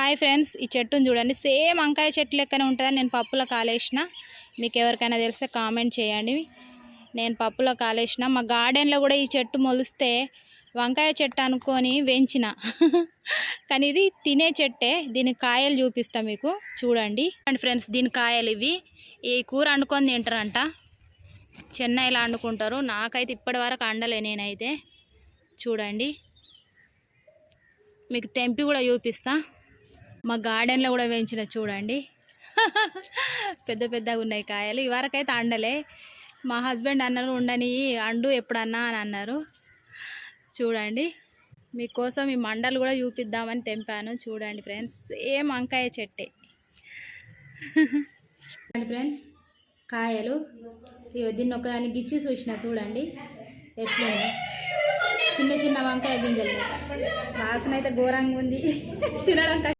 Hi friends, ఈ చెట్టును చూడండి. సేమ్ వంకాయ చెట్టు లెక్కనే ఉంటుందని నేను పప్పులో కాలేసిన. మీకు ఎవరికైనా తెలిస్తే కామెంట్ చేయండి. నేను పప్పులో కాలేసిన. మా గార్డెన్లో కూడా ఈ చెట్టు మొలిస్తే వంకాయ చెట్టు అనుకొని పెంచిన. కానీ ఇది తినే చెట్టే. దీని కాయలు చూపిస్తా మీకు, చూడండి. అండ్ ఫ్రెండ్స్, దీని కాయలు ఇవి. ఈ కూర వండుకొని తింటారంట. చెన్నైలో వండుకుంటారు. నాకైతే ఇప్పటి వరకు వండలే నేనైతే. చూడండి, మీకు తెంపి కూడా చూపిస్తా. మా గార్డెన్లో కూడా పెంచిన, చూడండి. పెద్ద పెద్దగా ఉన్నాయి కాయలు. ఇవరకైతే అండలే. మా హస్బెండ్ అన్నారు ఉండని అండు ఎప్పుడన్నా అని అన్నారు. చూడండి, మీకోసం ఈ మండలు కూడా చూపిద్దామని తెంపాను. చూడండి ఫ్రెండ్స్, సేమ్ వంకాయ చెట్టే. ఫ్రెండ్స్, కాయలు దీన్ని ఒకదాన్ని గిచ్చి చూసిన, చూడండి ఎట్లుంది. చిన్న చిన్న వంకాయ గింజలు. వాసన అయితే ఘోరంగా ఉంది. తినడం